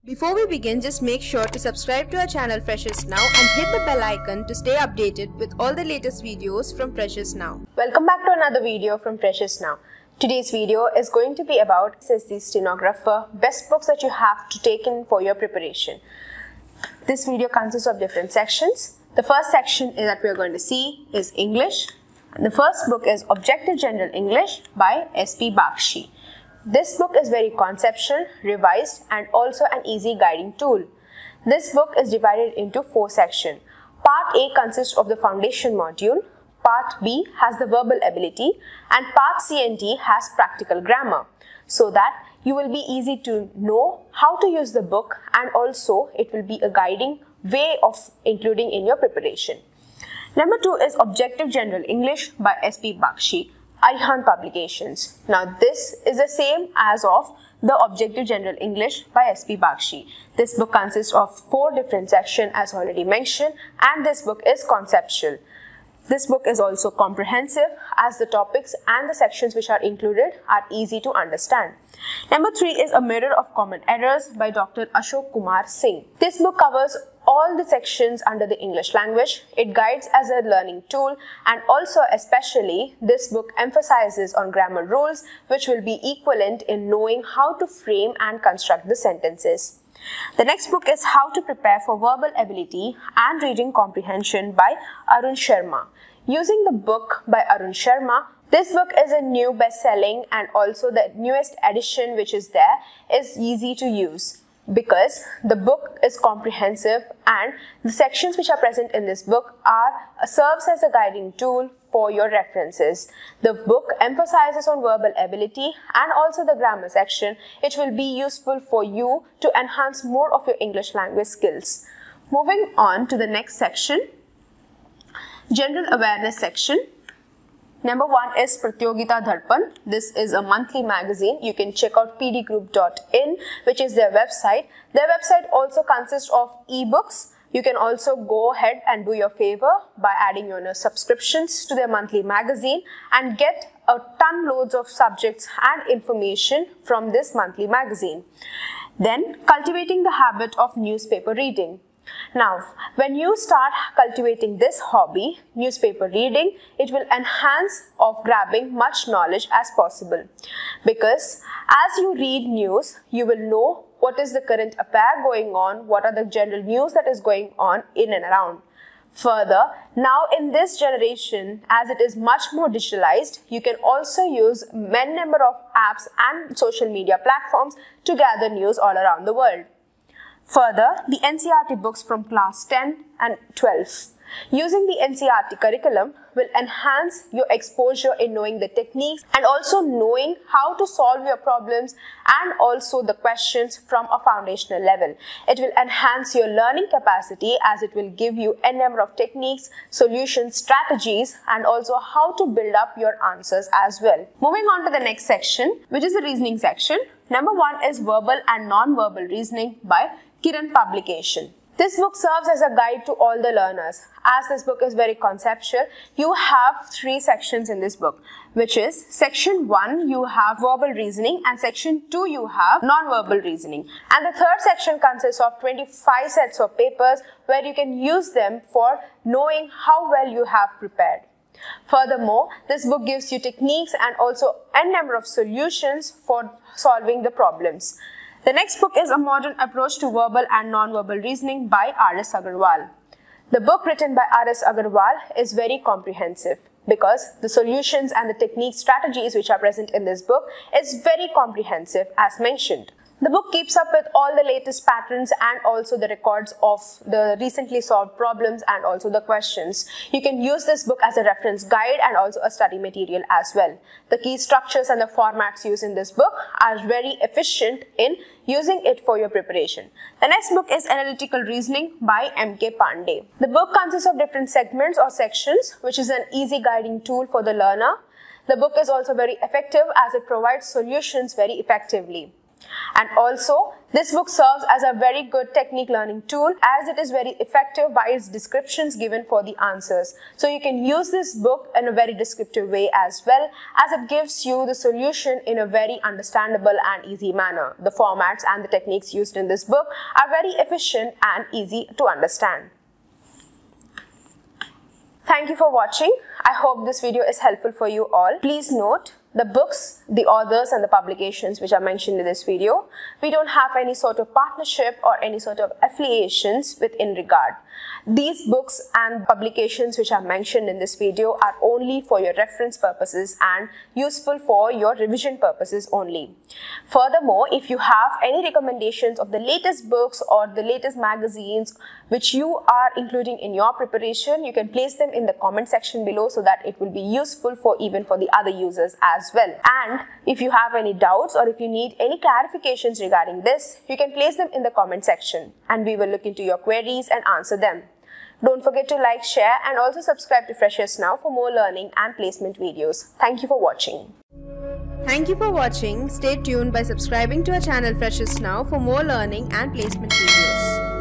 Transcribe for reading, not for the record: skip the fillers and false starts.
Before we begin, just make sure to subscribe to our channel Freshers Now and hit the bell icon to stay updated with all the latest videos from Freshers Now. Welcome back to another video from Freshers Now. Today's video is going to be about SSC Stenographer, best books that you have to take in for your preparation. This video consists of different sections. The first section that we are going to see is English. The first book is Objective General English by S.P. Bakshi. This book is very conceptual, revised and also an easy guiding tool. This book is divided into 4 sections. Part A consists of the foundation module, Part B has the verbal ability and Part C and D has practical grammar, so that you will be easy to know how to use the book and also it will be a guiding way of including in your preparation. Number 2 is Objective General English by S.P. Bakshi. Arihant Publications. Now this is the same as of the Objective General English by S.P. Bakshi. This book consists of 4 different sections as already mentioned, and this book is conceptual. This book is also comprehensive as the topics and the sections which are included are easy to understand. Number 3 is A Mirror of Common Errors by Dr. Ashok Kumar Singh. This book covers all the sections under the English language. It guides as a learning tool and also especially this book emphasizes on grammar rules which will be equivalent in knowing how to frame and construct the sentences. The next book is How to Prepare for Verbal Ability and Reading Comprehension by Arun Sharma. Using the book by Arun Sharma, this book is a new best-selling and also the newest edition which is there is easy to use because the book is comprehensive and the sections which are present in this book serves as a guiding tool for your references. The book emphasizes on verbal ability and also the grammar section. It will be useful for you to enhance more of your English language skills. Moving on to the next section, General Awareness section. Number 1 is Pratyogita Darpan. This is a monthly magazine. You can check out pdgroup.in, which is their website. Their website also consists of ebooks. You can also go ahead and do your favor by adding your subscriptions to their monthly magazine and get a ton loads of subjects and information from this monthly magazine. Then, cultivating the habit of newspaper reading. Now, when you start cultivating this hobby, newspaper reading, it will enhance of grabbing much knowledge as possible. Because as you read news, you will know what is the current affair going on, what are the general news that is going on in and around. Further, now in this generation, as it is much more digitalized, you can also use many number of apps and social media platforms to gather news all around the world. Further, the NCERT books from class 10 and 12. Using the NCERT curriculum will enhance your exposure in knowing the techniques and also knowing how to solve your problems and also the questions from a foundational level. It will enhance your learning capacity as it will give you a number of techniques, solutions, strategies and also how to build up your answers as well. Moving on to the next section, which is the reasoning section. Number 1 is Verbal and Non-Verbal Reasoning by Kiran Publication. This book serves as a guide to all the learners. As this book is very conceptual, you have 3 sections in this book, which is section 1 you have verbal reasoning and section 2 you have non-verbal reasoning. And the third section consists of 25 sets of papers where you can use them for knowing how well you have prepared. Furthermore, this book gives you techniques and also a number of solutions for solving the problems. The next book is A Modern Approach to Verbal and Non-Verbal Reasoning by R.S. Agarwal. The book written by R.S. Agarwal is very comprehensive because the solutions and the techniques, strategies which are present in this book is very comprehensive as mentioned. The book keeps up with all the latest patterns and also the records of the recently solved problems and also the questions. You can use this book as a reference guide and also a study material as well. The key structures and the formats used in this book are very efficient in using it for your preparation. The next book is Analytical Reasoning by M.K. Pandey. The book consists of different segments or sections, which is an easy guiding tool for the learner. The book is also very effective as it provides solutions very effectively. And also, this book serves as a very good technique learning tool as it is very effective by its descriptions given for the answers. So you can use this book in a very descriptive way as well, as it gives you the solution in a very understandable and easy manner. The formats and the techniques used in this book are very efficient and easy to understand. Thank you for watching. I hope this video is helpful for you all. Please note, the books, the authors and the publications which are mentioned in this video, we don't have any sort of partnership or any sort of affiliations with InRegard. These books and publications which are mentioned in this video are only for your reference purposes and useful for your revision purposes only. Furthermore, if you have any recommendations of the latest books or the latest magazines which you are including in your preparation, you can place them in the comment section below so that it will be useful for even for the other users as well. And if you have any doubts or if you need any clarifications regarding this, you can place them in the comment section and we will look into your queries and answer them. Don't forget to like, share and also subscribe to Freshers Now for more learning and placement videos. Thank you for watching. Thank you for watching. Stay tuned by subscribing to our channel Freshers Now for more learning and placement videos.